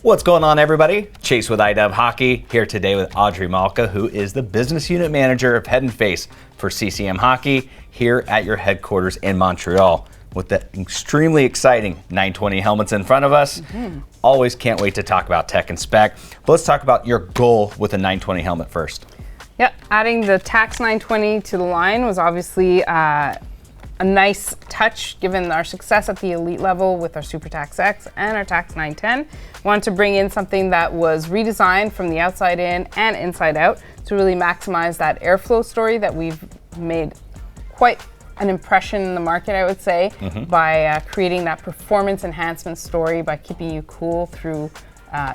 What's going on, everybody? Chase with iDub Hockey here today with Audrey Malka, who is the Business Unit Manager of Head and Face for CCM Hockey here at your headquarters in Montreal. With the extremely exciting 920 helmets in front of us. Always can't wait to talk about tech and spec. But let's talk about your goal with a 920 helmet first. Yeah, adding the Tacks 920 to the line was obviously a nice touch given our success at the elite level with our Super Tacks X and our Tacks 910. Wanted to bring in something that was redesigned from the outside in and inside out to really maximize that airflow story that we've made quite an impression in the market, I would say, by creating that performance enhancement story by keeping you cool through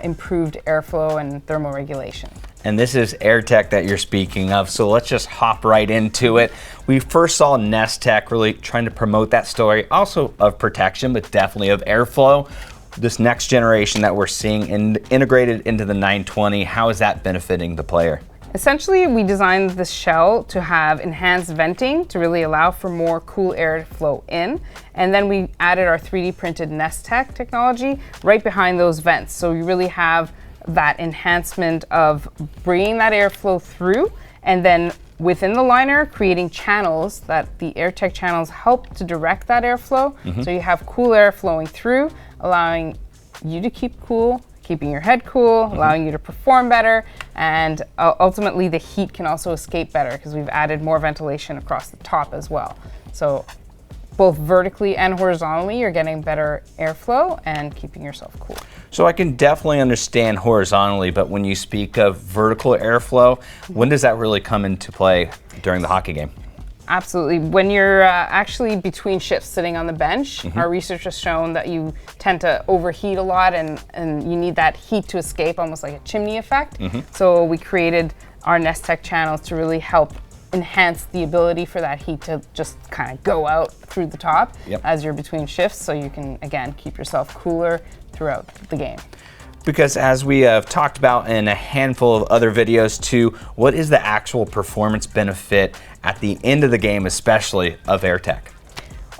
improved airflow and thermal regulation. And this is AER-TEC that you're speaking of, so let's just hop right into it. We first saw Nest Tech really trying to promote that story, also of protection, but definitely of airflow. This next generation that we're seeing integrated into the 920, how is that benefiting the player? Essentially, we designed this shell to have enhanced venting to really allow for more cool air to flow in. And then we added our 3D printed Nest Tech technology right behind those vents. So you really have that enhancement of bringing that airflow through, and then within the liner, creating channels that the AER-TEC channels help to direct that airflow. So you have cool air flowing through, allowing you to keep cool, keeping your head cool, allowing you to perform better, and ultimately the heat can also escape better because we've added more ventilation across the top as well. So both vertically and horizontally, you're getting better airflow and keeping yourself cool. So I can definitely understand horizontally, but when you speak of vertical airflow, when does that really come into play during the hockey game? Absolutely. When you're actually between shifts sitting on the bench, our research has shown that you tend to overheat a lot and you need that heat to escape, almost like a chimney effect. So we created our Nest Tech channels to really help enhance the ability for that heat to just kind of go out through the top as you're between shifts, so you can, again, keep yourself cooler throughout the game. Because as we have talked about in a handful of other videos too, what is the actual performance benefit at the end of the game, especially of AER-TEC?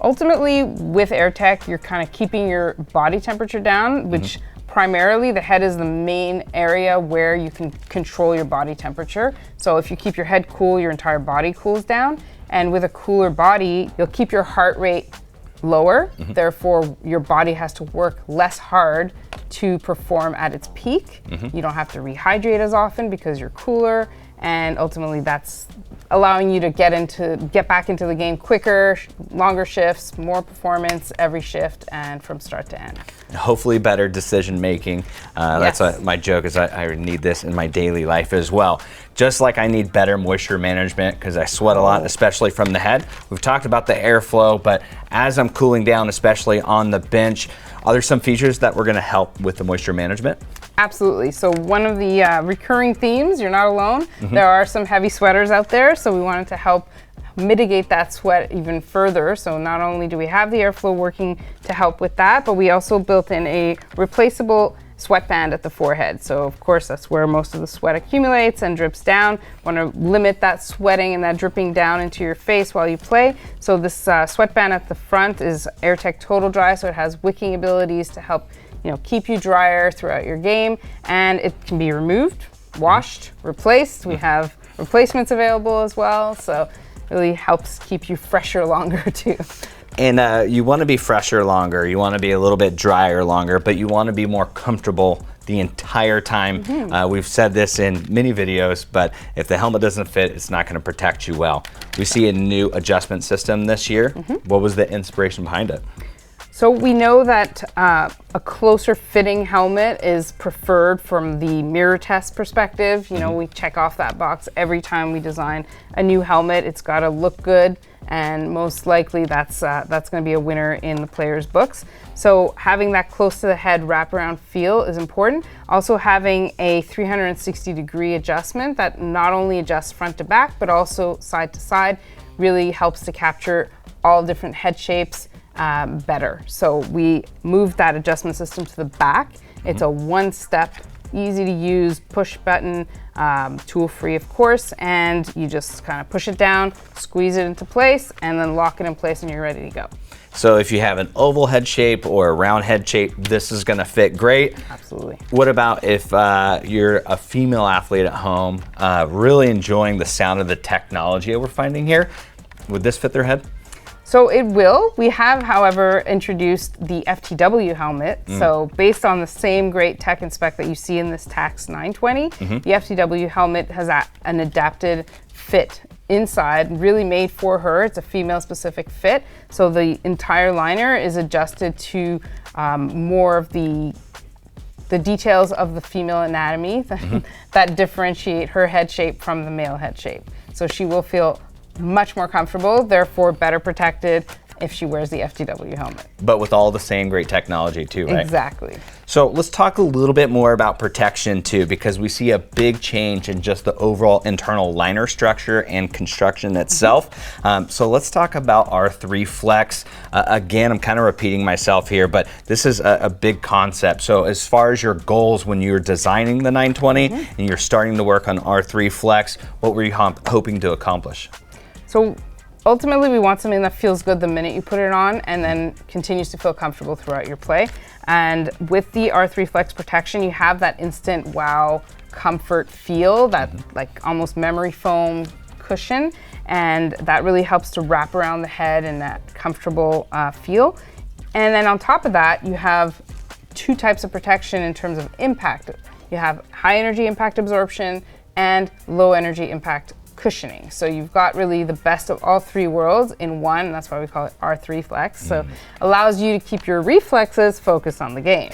Ultimately, with AER-TEC, you're kind of keeping your body temperature down, which primarily the head is the main area where you can control your body temperature. So if you keep your head cool, your entire body cools down. And with a cooler body, you'll keep your heart rate lower. Therefore, your body has to work less hard to perform at its peak. You don't have to rehydrate as often because you're cooler, and ultimately that's allowing you to get back into the game quicker, longer shifts, more performance every shift, and from start to end. Hopefully better decision making. That's my joke is I need this in my daily life as well. Just like I need better moisture management because I sweat a lot, especially from the head. We've talked about the airflow, but as I'm cooling down, especially on the bench, are there some features that we're going to help with the moisture management? Absolutely. So one of the recurring themes, you're not alone. There are some heavy sweaters out there, so we wanted to help mitigate that sweat even further. So not only do we have the airflow working to help with that, but we also built in a replaceable sweatband at the forehead. So of course that's where most of the sweat accumulates and drips down. Want to limit that sweating and that dripping down into your face while you play. So this sweatband at the front is AER-TEC Total Dry, so it has wicking abilities to help keep you drier throughout your game, and it can be removed, washed, replaced. We have replacements available as well, so it really helps keep you fresher longer too. And you want to be fresher longer, you want to be a little bit drier longer, but you want to be more comfortable the entire time. We've said this in many videos, but if the helmet doesn't fit, it's not going to protect you well. We see a new adjustment system this year. What was the inspiration behind it? So we know that a closer fitting helmet is preferred from the mirror test perspective. We check off that box every time we design a new helmet. It's got to look good, and most likely that's going to be a winner in the players' books. So having that close to the head wraparound feel is important. Also having a 360-degree adjustment that not only adjusts front to back, but also side to side, really helps to capture all different head shapes better. So we moved that adjustment system to the back. It's a one-step, easy to use push button, tool free of course, and you just kind of push it down, squeeze it into place, and then lock it in place and you're ready to go. So if you have an oval head shape or a round head shape, this is going to fit great. Absolutely. What about if you're a female athlete at home, really enjoying the sound of the technology that we're finding here? Would this fit their head? So it will. We have, however, introduced the FTW helmet. So based on the same great tech and spec that you see in this Tacks 920, the FTW helmet has an adapted fit inside, really made for her. It's a female-specific fit. So the entire liner is adjusted to more of the details of the female anatomy that differentiate her head shape from the male head shape. So she will feel much more comfortable, therefore better protected if she wears the FTW helmet. But with all the same great technology too, right? Exactly. So let's talk a little bit more about protection too, because we see a big change in just the overall internal liner structure and construction itself. So let's talk about R3 Flex. Again, I'm kind of repeating myself here, but this is a big concept. So as far as your goals when you're designing the 920 and you're starting to work on R3 Flex, what were you hoping to accomplish? So ultimately, we want something that feels good the minute you put it on and then continues to feel comfortable throughout your play. And with the R3 Flex protection, you have that instant wow comfort feel, that like almost memory foam cushion. And that really helps to wrap around the head and that comfortable feel. And then on top of that, you have two types of protection in terms of impact. You have high energy impact absorption and low energy impact cushioning. So you've got really the best of all three worlds in one. That's why we call it R3 Flex. So allows you to keep your reflexes focused on the game.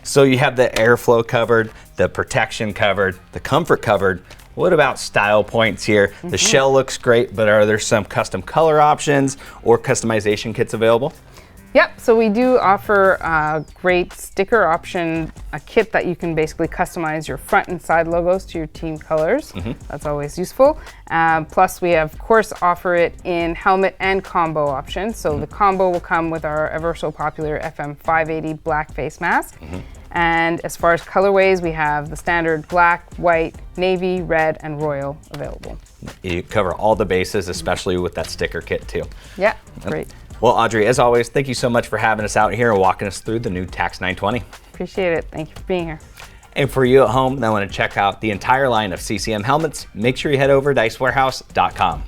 So you have the airflow covered, the protection covered, the comfort covered. What about style points here? The shell looks great, but are there some custom color options or customization kits available? Yep, so we do offer a great sticker option, a kit that you can basically customize your front and side logos to your team colors. That's always useful. Plus we of course offer it in helmet and combo options. So the combo will come with our ever so popular FM 580 black face mask. And as far as colorways, we have the standard black, white, navy, red, and royal available. You cover all the bases, especially with that sticker kit too. Yeah, great. Well, Audrey, as always, thank you so much for having us out here and walking us through the new Tacks 920. Appreciate it. Thank you for being here. And for you at home that want to check out the entire line of CCM helmets, make sure you head over to dicewarehouse.com.